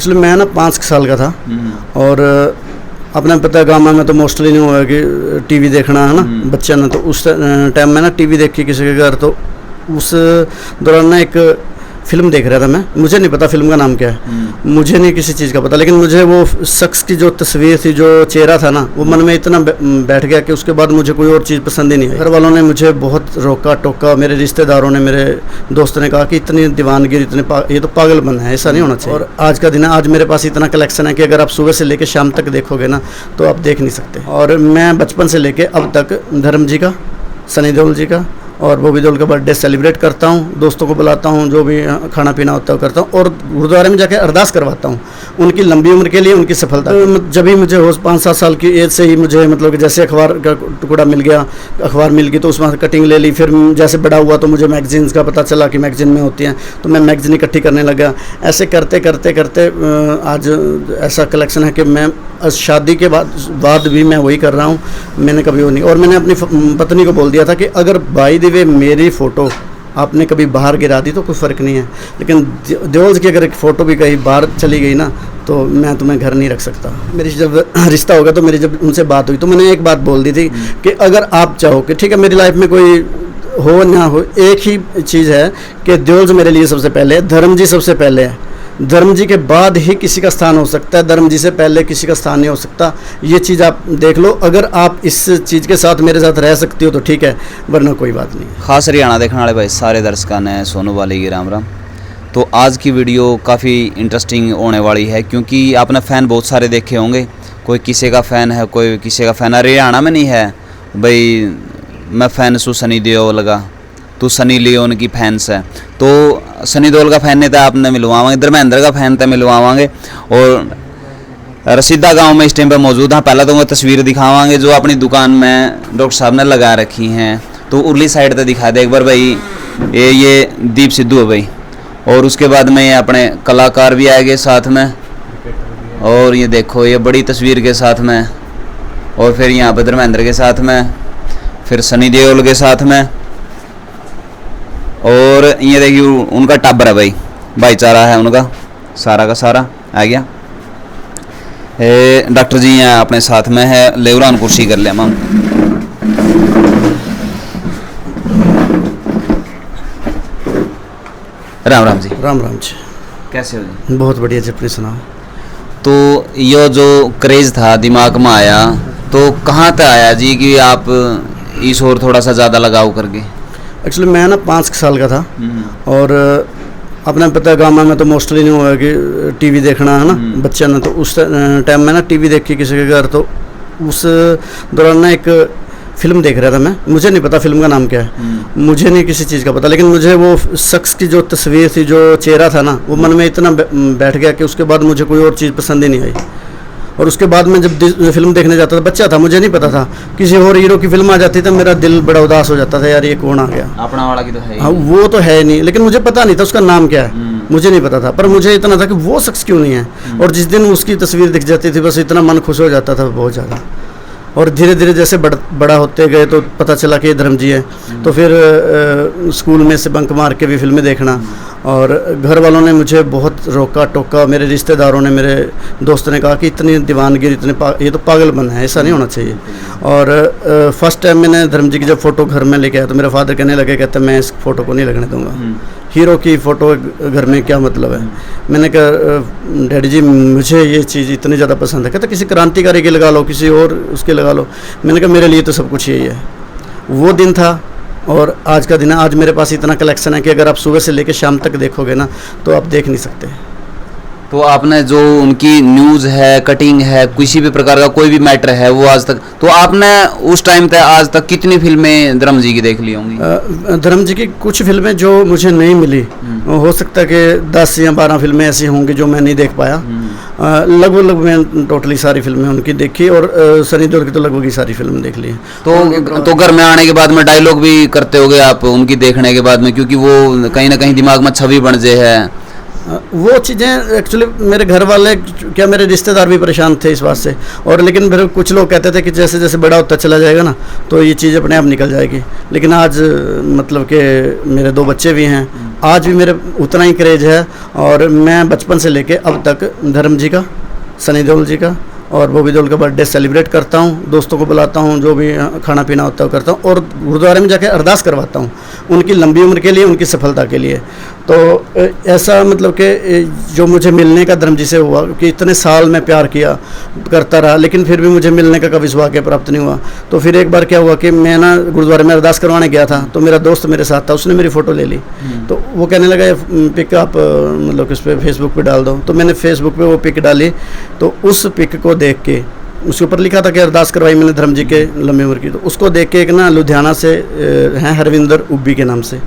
Actually मैं ना 5 साल का था और अपने पता गाँव में तो मोस्टली नहीं हुआ कि टीवी देखना है ना बच्चा ना, तो उस टाइम में ना टीवी देखी किसी के घर, तो उस दौरान ना एक फ़िल्म देख रहा था मैं। मुझे नहीं पता फिल्म का नाम क्या है, मुझे नहीं किसी चीज़ का पता, लेकिन मुझे वो शख्स की जो तस्वीर थी, जो चेहरा था ना, वो मन में इतना बैठ गया कि उसके बाद मुझे कोई और चीज़ पसंद ही नहीं आई। घर वालों ने मुझे बहुत रोका टोका, मेरे रिश्तेदारों ने, मेरे दोस्तों ने कहा कि इतनी दीवानगिरी, ये तो पागलपन है, ऐसा नहीं होना चाहिए। और आज का दिन है, आज मेरे पास इतना कलेक्शन है कि अगर आप सुबह से लेकर शाम तक देखोगे ना तो आप देख नहीं सकते। और मैं बचपन से लेके अब तक धर्म जी का, सनी देओल जी का और बॉबी देओल का बर्थडे सेलिब्रेट करता हूँ, दोस्तों को बुलाता हूँ, जो भी खाना पीना होता है करता हूँ, और गुरुद्वारे में जाके अरदास करवाता हूँ उनकी लंबी उम्र के लिए, उनकी सफलता। जब भी मुझे हो 5-7 साल की एज से ही मुझे मतलब कि जैसे अखबार का टुकड़ा मिल गया, अखबार मिल गई तो उसमें कटिंग ले ली, फिर जैसे बड़ा हुआ तो मुझे मैगजीन्स का पता चला कि मैगजीन में होती हैं, तो मैं मैगजीन इकट्ठी करने लगा। ऐसे करते करते करते आज ऐसा कलेक्शन है कि मैं शादी के बाद भी मैं वही कर रहा हूँ, मैंने कभी वो नहीं। और मैंने अपनी पत्नी को बोल दिया था कि अगर बाई द वे मेरी फ़ोटो आपने कभी बाहर गिरा दी तो कोई फ़र्क नहीं है, लेकिन देओल की अगर एक फ़ोटो भी कहीं बाहर चली गई ना तो मैं तुम्हें घर नहीं रख सकता। मेरी जब रिश्ता होगा तो मेरी जब उनसे बात हुई तो मैंने एक बात बोल दी थी कि अगर आप चाहो कि ठीक है मेरी लाइफ में कोई हो ना हो, एक ही चीज़ है कि देओल मेरे लिए सबसे पहले है, धर्म जी सबसे पहले है, धर्म जी के बाद ही किसी का स्थान हो सकता है, धर्म जी से पहले किसी का स्थान नहीं हो सकता। ये चीज़ आप देख लो, अगर आप इस चीज़ के साथ मेरे साथ रह सकती हो तो ठीक है, वरना कोई बात नहीं। खास हरियाणा देखने वाले भाई सारे दर्शकों ने सोनू वाले की राम राम। तो आज की वीडियो काफ़ी इंटरेस्टिंग होने वाली है, क्योंकि आपने फ़ैन बहुत सारे देखे होंगे, कोई किसी का फ़ैन है, कोई किसी का फ़ैन हरियाणा में नहीं है भाई, मैं फ़ैन सू सनी देओल का, तो सनी लियोन की फैंस है, तो सनी देओल का फ़ैन नहीं था आपने मिलवाएंगे, धर्मेंद्र का फ़ैन था मिलवाएंगे। और रसीदा गांव में इस टाइम पे मौजूद हैं। पहले तो वो तस्वीर दिखावाएंगे जो अपनी दुकान में डॉक्टर साहब ने लगा रखी हैं, तो उर्ली साइड पे दिखा दे एक बार भाई। ये दीप सिद्धू है भाई, और उसके बाद में ये अपने कलाकार भी आएंगे साथ में, और ये देखो ये बड़ी तस्वीर के साथ में, और फिर यहाँ पर धर्मेंद्र के साथ में, फिर सनी देओल के साथ में, और ये देखिए उनका टाबर है भाई, भाईचारा है उनका सारा का सारा आ गया। डॉक्टर जी हैं अपने साथ में है, लेवरान कुर्सी कर लिया हम। राम राम जी। राम राम जी। कैसे हो जी? बहुत बढ़िया जी, अपनी सुनाओ। तो ये जो क्रेज़ था दिमाग में आया तो कहाँ तक आया जी कि आप इस और थोड़ा सा ज़्यादा लगाव करके? एक्चुअली मैं ना 5 साल का था और अपने पता गाँव में तो मोस्टली नहीं हुआ कि टीवी देखना है ना बच्चा ना, तो उस टाइम में ना टीवी देखी किसी के घर, तो उस दौरान ना एक फ़िल्म देख रहा था मैं। मुझे नहीं पता फिल्म का नाम क्या है, मुझे नहीं किसी चीज़ का पता, लेकिन मुझे वो शख्स की जो तस्वीर थी, जो चेहरा था ना, वो मन में इतना बैठ गया कि उसके बाद मुझे कोई और चीज़ पसंद ही नहीं आई। और उसके बाद मैं जब फिल्म देखने जाता था, बच्चा था, मुझे नहीं पता था, किसी और हीरो की फिल्म आ जाती तो मेरा दिल बड़ा उदास हो जाता था, यार ये कौन आ गया, अपना वाला की तो है ही। हाँ वो तो है नहीं, लेकिन मुझे पता नहीं था उसका नाम क्या है, मुझे नहीं पता था, पर मुझे इतना था कि वो शख्स क्यों नहीं है। और जिस दिन उसकी तस्वीर दिख जाती थी बस इतना मन खुश हो जाता था बहुत ज़्यादा। और धीरे धीरे जैसे बड़ा होते गए तो पता चला कि ये धर्म जी है, तो फिर स्कूल में से बंक मार के भी फिल्में देखना, और घर वालों ने मुझे बहुत रोका टोका, मेरे रिश्तेदारों ने, मेरे दोस्तों ने कहा कि इतनी दीवानगिरी, ये तो पागलपन है, ऐसा नहीं होना चाहिए। और फर्स्ट टाइम मैंने धर्म जी की जब फ़ोटो घर में लेके आया तो मेरे फादर कहने लगे, कहते मैं इस फ़ोटो को नहीं लगने दूंगा, हीरो की फ़ोटो घर में क्या मतलब है। मैंने कहा डैडी जी मुझे ये चीज़ इतनी ज़्यादा पसंद है, कहते किसी क्रांतिकारी की लगा लो, किसी और उसके लगा लो। मैंने कहा मेरे लिए तो सब कुछ यही है। वो दिन था और आज का दिन है, आज मेरे पास इतना कलेक्शन है कि अगर आप सुबह से लेकर शाम तक देखोगे ना तो आप देख नहीं सकते। तो आपने जो उनकी न्यूज़ है, कटिंग है, किसी भी प्रकार का कोई भी मैटर है, वो आज तक, तो आपने उस टाइम तक आज तक कितनी फिल्में धर्म जी की देख ली होंगी? धर्म जी की कुछ फिल्में जो मुझे नहीं मिली, हो सकता है कि 10 या 12 फिल्में ऐसी होंगी जो मैं नहीं देख पाया। लगभग मैं टोटली सारी फिल्में उनकी देखी, और सनी देओल की तो लगभग ही सारी फिल्म देख ली। तो घर में आने के बाद में डायलॉग भी करते होगे आप उनकी देखने के बाद में, क्योंकि वो कहीं ना कहीं दिमाग में छवि बन जाए है। वो चीज़ें एक्चुअली मेरे घर वाले, क्या मेरे रिश्तेदार भी परेशान थे इस बात से, और लेकिन फिर कुछ लोग कहते थे कि जैसे जैसे बड़ा होता चला जाएगा ना तो ये चीज़ अपने आप निकल जाएगी। लेकिन आज मतलब कि मेरे 2 बच्चे भी हैं आज भी मेरे उतना ही क्रेज है। और मैं बचपन से लेके अब तक धर्म जी का, सनी देओल जी का और बॉबी देओल का बर्थडे सेलिब्रेट करता हूँ, दोस्तों को बुलाता हूँ, जो भी खाना पीना होता है करता हूँ, और गुरुद्वारे में जाके अरदास करवाता हूँ उनकी लंबी उम्र के लिए, उनकी सफलता के लिए। तो ऐसा मतलब कि जो मुझे मिलने का धर्म जी से हुआ कि इतने साल मैं प्यार किया करता रहा, लेकिन फिर भी मुझे मिलने का कभी सौभाग्य प्राप्त नहीं हुआ। तो फिर एक बार क्या हुआ कि मैं ना गुरुद्वारे में अरदास करवाने गया था, तो मेरा दोस्त मेरे साथ था, उसने मेरी फ़ोटो ले ली। तो वो कहने लगा ये पिक आप मतलब कि इस पर फेसबुक पे डाल दो। तो मैंने फेसबुक पे वो पिक डाली, तो उस पिक को देख के उसके ऊपर लिखा था कि अरदास करवाई मैंने धर्म जी के लंबी उम्र की। तो उसको देख के एक ना लुधियाना से हैं हरविंदर उब्बी के नाम से,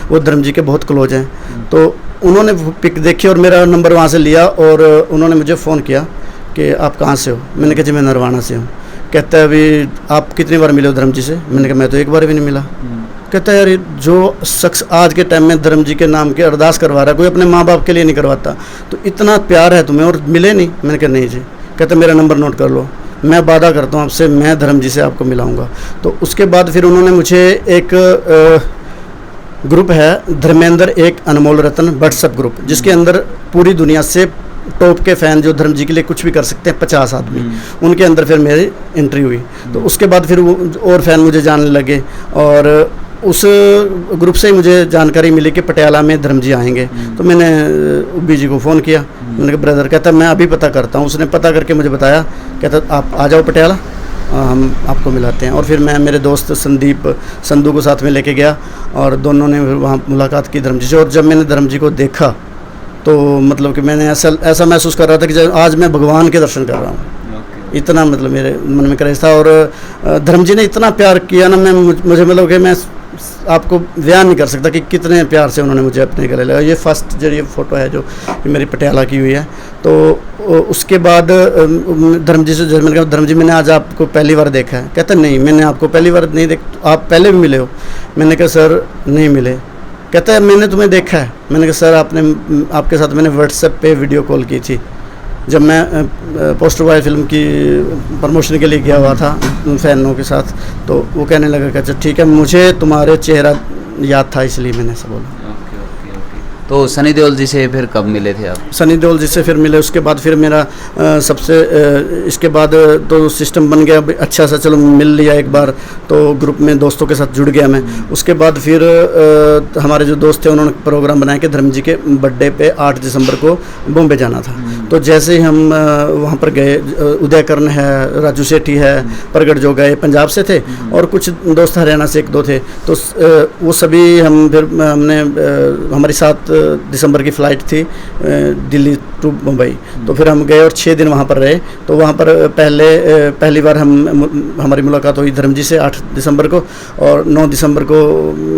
वो धर्म जी के बहुत क्लोज हैं। तो उन्होंने वो पिक देखी और मेरा नंबर वहाँ से लिया और उन्होंने मुझे फ़ोन किया कि आप कहाँ से हो। मैंने कहा जी मैं नरवाना से हूँ। कहता है अभी आप कितनी बार मिले हो धर्म जी से। मैंने कहा मैं तो एक बार भी नहीं मिला। कहता है यार जो शख्स आज के टाइम में धर्म जी के नाम के अरदास करवा रहा है, कोई अपने माँ बाप के लिए नहीं करवाता, तो इतना प्यार है तुम्हें और मिले नहीं। मैंने कहा नहीं जी। कहता मेरा नंबर नोट कर लो, मैं वादा करता हूँ आपसे मैं धर्म जी से आपको मिलाऊंगा। तो उसके बाद फिर उन्होंने मुझे एक ग्रुप है धर्मेंद्र एक अनमोल रत्न व्हाट्सएप ग्रुप, जिसके अंदर पूरी दुनिया से टॉप के फ़ैन जो धर्म जी के लिए कुछ भी कर सकते हैं 50 आदमी, उनके अंदर फिर मेरी एंट्री हुई। तो उसके बाद फिर वो और फ़ैन मुझे जानने लगे और उस ग्रुप से ही मुझे जानकारी मिली कि पटियाला में धर्म जी आएंगे। तो मैंने उब्बी जी को फ़ोन किया, मैंने कहा ब्रदर। कहता मैं अभी पता करता हूँ। उसने पता करके मुझे बताया, कहता आप आ जाओ पटियाला, हम आपको मिलाते हैं। और फिर मैं मेरे दोस्त संदीप संधू को साथ में लेके गया और दोनों ने फिर वहाँ मुलाकात की धर्म जी से। और जब मैंने धर्म जी को देखा तो मतलब कि मैंने ऐसा महसूस कर रहा था कि आज मैं भगवान के दर्शन कर रहा हूँ। इतना मतलब मेरे मन में क्रेज था। और धर्म जी ने इतना प्यार किया ना, मुझे मतलब कि मैं आपको बयान नहीं कर सकता कि कितने प्यार से उन्होंने मुझे अपने गले लगा। ये फर्स्ट जो ये फ़ोटो है जो मेरी पटियाला की हुई है। तो उसके बाद धर्म जी से मैंने कहा धर्म जी मैंने आज आपको पहली बार देखा है। कहता नहीं मैंने आपको पहली बार नहीं आप पहले भी मिले हो। मैंने कहा सर नहीं मिले। कहता है मैंने तुम्हें देखा है। मैंने कहा सर आपके साथ मैंने व्हाट्सएप पे वीडियो कॉल की थी जब मैं पोस्टर बॉय फिल्म की प्रमोशन के लिए गया हुआ था फैनों के साथ। तो वो कहने लगा कि अच्छा ठीक है, मुझे तुम्हारे चेहरा याद था इसलिए मैंने ऐसा बोला। तो सनी देओल जी से फिर कब मिले थे आप? सनी देओल जी से फिर मिले। उसके बाद फिर मेरा इसके बाद तो सिस्टम बन गया अच्छा सा, चलो मिल लिया एक बार तो ग्रुप में दोस्तों के साथ जुड़ गया मैं। उसके बाद फिर हमारे जो दोस्त थे उन्होंने प्रोग्राम बनाया कि धर्म जी के बर्थडे पे 8 दिसंबर को बॉम्बे जाना था। तो जैसे ही हम वहाँ पर गए, उदय कर्ण है, राजू सेठी है, प्रगट जो गए पंजाब से थे और कुछ दोस्त हरियाणा से 1-2 थे। तो वो सभी हमने हमारी 7 दिसंबर की फ़्लाइट थी दिल्ली टू मुंबई। तो फिर हम गए और 6 दिन वहाँ पर रहे। तो वहाँ पर पहली बार हमारी मुलाकात हुई धर्म जी से 8 दिसंबर को। और 9 दिसंबर को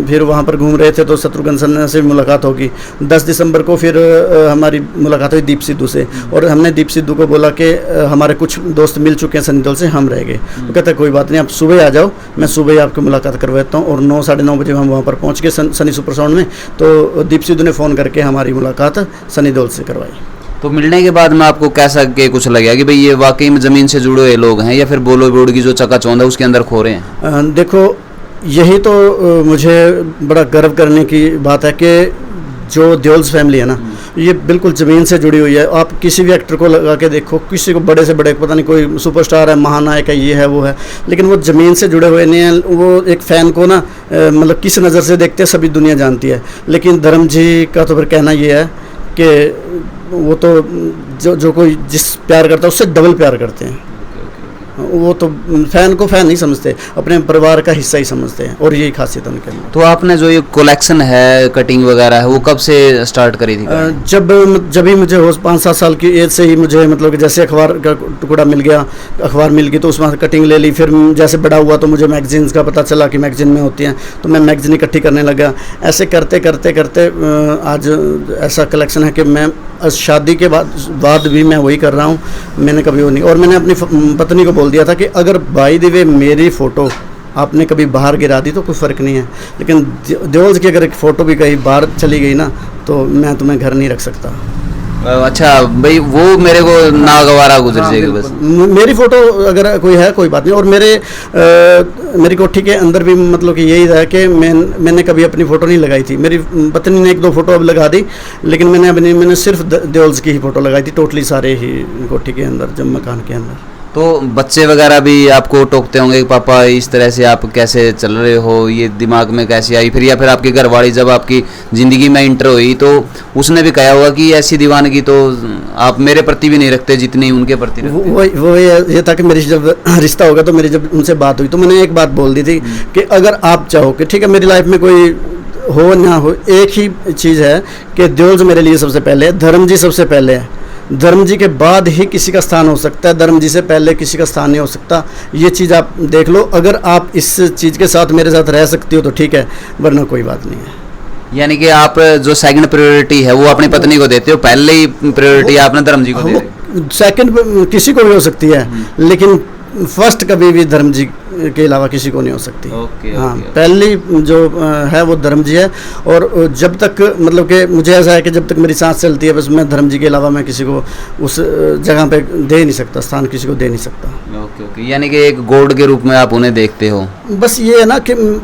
फिर वहाँ पर घूम रहे थे तो शत्रुघ्न सिन्हा से मुलाकात होगी। 10 दिसंबर को फिर हमारी मुलाकात हुई दीप सिद्धू से और हमने दीप सिद्धू को बोला कि हमारे कुछ दोस्त मिल चुके हैं सनी देओल से, हम रह गए। वो कहते कोई बात नहीं, आप सुबह आ जाओ, मैं सुबह ही आपकी मुलाकात करवाता हूँ। और 9 साढ़े 9 बजे हम वहाँ पर पहुँच गए सनी सुपर साउंड में। तो दीप सिद्धू ने फ़ोन करके हमारी मुलाकात सनी देओल से करवाई। तो मिलने के बाद में आपको कैसा के कुछ लगा कि भाई ये वाकई में ज़मीन से जुड़े हुए लोग हैं या फिर बॉलीवुड की जो चकाचौंध है उसके अंदर खो रहे हैं? देखो यही तो मुझे बड़ा गर्व करने की बात है कि जो देओल्स फैमिली है ना, ये बिल्कुल ज़मीन से जुड़ी हुई है। आप किसी भी एक्टर को लगा के देखो, किसी को बड़े से बड़े, पता नहीं कोई सुपरस्टार है, महानायक है, ये है वो है, लेकिन वो ज़मीन से जुड़े हुए नहीं हैं। वो एक फ़ैन को ना मतलब किस नज़र से देखते हैं सभी दुनिया जानती है। लेकिन धर्म जी का तो फिर कहना ये है कि वो तो जो कोई जिस प्यार करता है उससे डबल प्यार करते हैं। वो तो फ़ैन को फ़ैन नहीं समझते, अपने परिवार का हिस्सा ही समझते हैं और यही खासियत है उनके अंदर। तो आपने जो ये कलेक्शन है कटिंग वगैरह है वो कब से स्टार्ट करी थी? जब ही मुझे 5-7 साल की एज से ही मुझे मतलब कि जैसे अखबार का टुकड़ा मिल गया, अखबार मिल गई तो उसमें कटिंग ले ली। फिर जैसे बड़ा हुआ तो मुझे मैगजीन्स का पता चला कि मैगजीन में होती हैं, तो मैं मैगजीन इकट्ठी करने लगा। ऐसे करते करते करते आज ऐसा कलेक्शन है कि मैं शादी के बाद भी मैं वही कर रहा हूँ। मैंने कभी वो नहीं, और मैंने अपनी पत्नी को बोल दिया था कि अगर बाय द वे मेरी फ़ोटो आपने कभी बाहर गिरा दी तो कोई फ़र्क नहीं है, लेकिन देओल्स की अगर एक फ़ोटो भी कहीं बाहर चली गई ना तो मैं तुम्हें घर नहीं रख सकता। अच्छा भाई, वो मेरे को नागवारा गुजर हाँ, जाएगी बिल्कुल। बस। मेरी फोटो अगर कोई है कोई बात नहीं। और मेरी कोठी के अंदर भी मतलब कि यही रहा कि मैंने कभी अपनी फ़ोटो नहीं लगाई थी। मेरी पत्नी ने 1-2 फ़ोटो अब लगा दी, लेकिन मैंने सिर्फ देओल्स की ही फ़ोटो लगाई थी, टोटली सारे ही कोठी के अंदर, जब मकान के अंदर। तो बच्चे वगैरह भी आपको टोकते होंगे कि पापा इस तरह से आप कैसे चल रहे हो, ये दिमाग में कैसे आई फिर, या फिर आपकी घरवाली जब आपकी ज़िंदगी में इंटर हुई तो उसने भी कहा होगा कि ऐसी दीवानगी तो आप मेरे प्रति भी नहीं रखते जितनी उनके प्रति रखते हैं। वो ये था कि मेरी जब रिश्ता होगा तो मेरी जब उनसे बात हुई तो मैंने एक बात बोल दी थी कि अगर आप चाहो कि ठीक है मेरी लाइफ में कोई हो ना हो, एक ही चीज़ है कि देओल्स मेरे लिए सबसे पहले है, धर्म जी सबसे पहले है। धर्म जी के बाद ही किसी का स्थान हो सकता है, धर्म जी से पहले किसी का स्थान नहीं हो सकता। ये चीज़ आप देख लो, अगर आप इस चीज़ के साथ मेरे साथ रह सकती हो तो ठीक है, वरना कोई बात नहीं है। यानी कि आप जो सेकंड प्रायोरिटी है वो अपनी पत्नी को देते हो, पहले ही प्रायोरिटी आपने धर्म जी को दे दी। सेकंड किसी को भी हो सकती है, लेकिन फर्स्ट कभी भी धर्म जी के अलावा किसी को नहीं हो सकती। हाँ, पहली जो है वो धर्म जी है। और जब तक मतलब कि मुझे ऐसा है कि जब तक मेरी सांस चलती है बस मैं धर्म जी के अलावा मैं किसी को उस जगह पे दे नहीं सकता, स्थान किसी को दे नहीं सकता। ओके, यानी कि एक गॉड के रूप में आप उन्हें देखते हो। बस ये है ना कि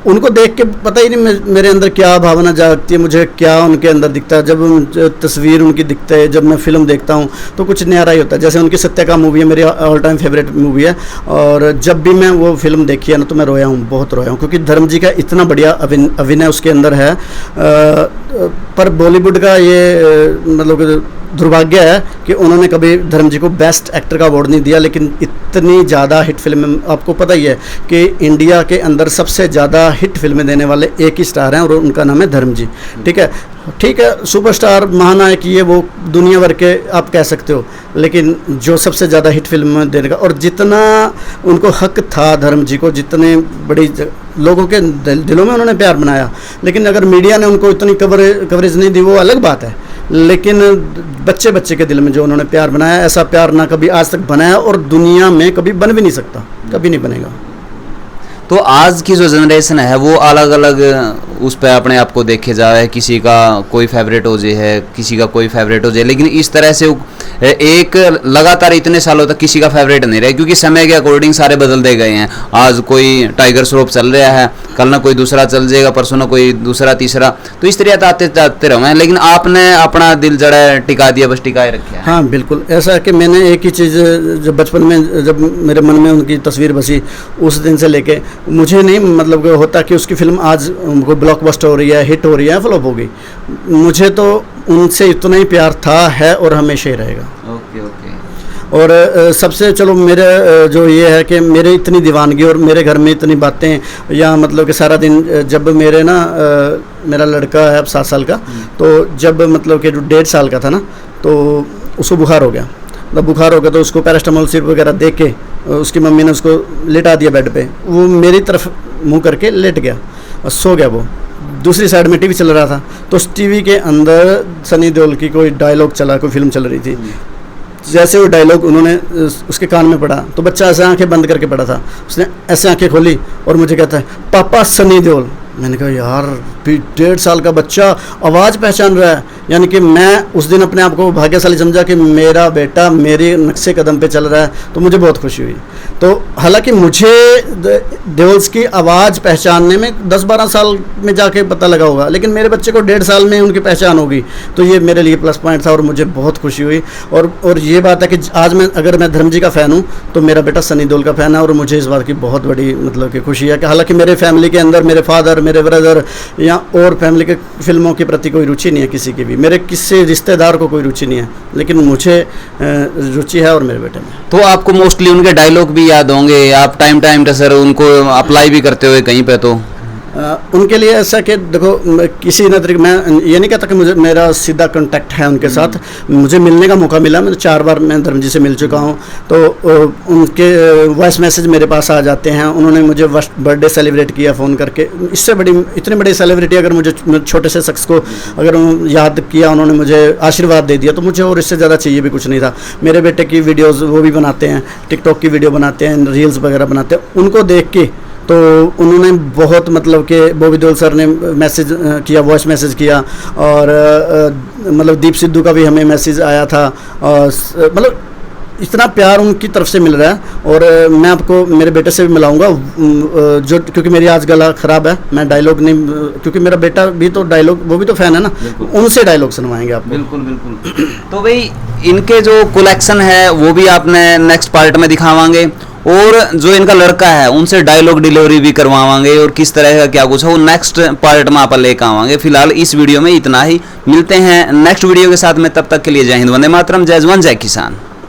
उनको देख के पता ही नहीं मेरे अंदर क्या भावना जागती है, मुझे क्या उनके अंदर दिखता है। जब तस्वीर उनकी दिखता है, जब मैं फिल्म देखता हूँ तो कुछ न्यारा ही होता है। जैसे उनकी सत्या मूवी है, मेरी ऑल टाइम फेवरेट मूवी है, और जब भी मैं वो फिल्म देखी है ना तो मैं रोया हूँ, बहुत रोया हूँ, क्योंकि धर्म जी का इतना बढ़िया अभिनय उसके अंदर है। पर बॉलीवुड का ये मतलब दुर्भाग्य है कि उन्होंने कभी धर्म जी को बेस्ट एक्टर का अवार्ड नहीं दिया। लेकिन इतनी ज़्यादा हिट फिल्में, आपको पता ही है कि इंडिया के अंदर सबसे ज़्यादा हिट फिल्में देने वाले एक ही स्टार हैं और उनका नाम है धर्म जी। ठीक है, सुपरस्टार महानायक ये वो दुनिया भर के आप कह सकते हो, लेकिन जो सबसे ज़्यादा हिट फिल्म देने का, और जितना उनको हक था धर्म जी को, जितने बड़ी लोगों के दिलों में उन्होंने प्यार बनाया, लेकिन अगर मीडिया ने उनको इतनी कवरेज नहीं दी वो अलग बात है। लेकिन बच्चे के दिल में जो उन्होंने प्यार बनाया, ऐसा प्यार ना कभी आज तक बनाया और दुनिया में कभी बन भी नहीं सकता, कभी नहीं बनेगा। तो आज की जो जनरेशन है वो अलग अलग उस पर अपने आप को देखे जा रहा है, किसी का कोई फेवरेट हो जाए है, किसी का कोई फेवरेट हो जाए, लेकिन इस तरह से एक लगातार इतने सालों तक किसी का फेवरेट नहीं रहा, क्योंकि समय के अकॉर्डिंग सारे बदलते गए हैं। आज कोई टाइगर श्रॉफ चल रहा है, कल ना कोई दूसरा चल जाएगा, परसों ना कोई दूसरा तीसरा, तो इस तरह आते जाते रहे, लेकिन आपने अपना दिल जड़ा टिका दिया, बस टिकाए रखा है। हाँ बिल्कुल, ऐसा है कि मैंने एक ही चीज़ जब बचपन में जब मेरे मन में उनकी तस्वीर बसी, उस दिन से लेके मुझे नहीं मतलब होता कि उसकी फिल्म आज कोई ब्लॉकबस्टर हो रही है, हिट हो रही है, फ्लॉप हो गई। मुझे तो उनसे इतना ही प्यार था, है और हमेशा ही रहेगा। ओके। और सबसे चलो मेरे जो ये है कि मेरे इतनी दीवानगी और मेरे घर में इतनी बातें, या मतलब कि सारा दिन जब मेरे ना मेरा लड़का है अब 7 साल का, तो जब मतलब कि जो 1.5 साल का था ना तो उसको बुखार हो गया। जब बुखार हो गया तो उसको पैरास्टामोल सिरप वगैरह दे के उसकी मम्मी ने उसको लेटा दिया बेड पे, वो मेरी तरफ मुंह करके लेट गया और सो गया। वो दूसरी साइड में टीवी चल रहा था, तो उस टीवी के अंदर सनी देओल की कोई डायलॉग चला, कोई फिल्म चल रही थी। जैसे वो डायलॉग उन्होंने उसके कान में पड़ा तो बच्चा ऐसे आंखें बंद करके पड़ा था, उसने ऐसे आंखें खोली और मुझे कहता है पापा सनी देओल। मैंने कहा यार 1.5 साल का बच्चा आवाज़ पहचान रहा है, यानी कि मैं उस दिन अपने आप को भाग्यशाली समझा कि मेरा बेटा मेरे नक्शे कदम पे चल रहा है, तो मुझे बहुत खुशी हुई। तो हालांकि मुझे देओल्स की आवाज़ पहचानने में 10-12 साल में जाके पता लगा होगा, लेकिन मेरे बच्चे को 1.5 साल में उनकी पहचान होगी, तो ये मेरे लिए प्लस पॉइंट था और मुझे बहुत खुशी हुई। और ये बात है कि आज अगर मैं धर्म जी का फ़ैन हूँ तो मेरा बेटा सनी देओल का फ़ैन है, और मुझे इस बात की बहुत बड़ी मतलब कि खुशी है कि हालांकि मेरे फैमिली के अंदर मेरे फादर, मेरे ब्रदर या और फैमिली के फिल्मों के प्रति कोई रुचि नहीं है किसी की भी, मेरे किसी रिश्तेदार को कोई रुचि नहीं है, लेकिन मुझे रुचि है और मेरे बेटे में। तो आपको मोस्टली उनके डायलॉग भी याद होंगे, आप टाइम पे सर उनको अप्लाई भी करते हुए कहीं पे, तो उनके लिए ऐसा कि देखो किसी न तरीके, मैं ये नहीं कहता कि मुझे मेरा सीधा कांटेक्ट है उनके साथ, मुझे मिलने का मौका मिला, मैं 4 बार मैं धर्म जी से मिल चुका हूँ, तो उनके वॉइस मैसेज मेरे पास आ जाते हैं। उन्होंने मुझे बर्थडे सेलिब्रेट किया फ़ोन करके, इससे इतनी बड़ी सेलिब्रिटी अगर मुझे छोटे से शख्स को अगर याद किया, उन्होंने मुझे आशीर्वाद दे दिया, तो मुझे और इससे ज़्यादा चाहिए भी कुछ नहीं था। मेरे बेटे की वीडियोज़ वो भी बनाते हैं, टिकटॉक की वीडियो बनाते हैं, रील्स वगैरह बनाते हैं, उनको देख के तो उन्होंने बहुत मतलब कि बॉबी देओल सर ने मैसेज किया, वॉइस मैसेज किया, और मतलब दीप सिद्धू का भी हमें मैसेज आया था, और मतलब इतना प्यार उनकी तरफ से मिल रहा है। और मैं आपको मेरे बेटे से भी मिलाऊंगा, जो क्योंकि मेरी आज गला ख़राब है, मैं डायलॉग नहीं, क्योंकि मेरा बेटा भी तो डायलॉग, वो भी तो फ़ैन है ना, उनसे डायलॉग सुनवाएंगे आपको। बिल्कुल बिल्कुल। तो भाई इनके जो कलेक्शन है वो भी आपने नेक्स्ट पार्ट में दिखावांगे, और जो इनका लड़का है उनसे डायलॉग डिलीवरी भी करवावांगे, और किस तरह का क्या कुछ है वो नेक्स्ट पार्ट में आप लेकर आवांगे। फिलहाल इस वीडियो में इतना ही, मिलते हैं नेक्स्ट वीडियो के साथ में, तब तक के लिए जय हिंद, वंदे मातरम, जय जवान जय किसान।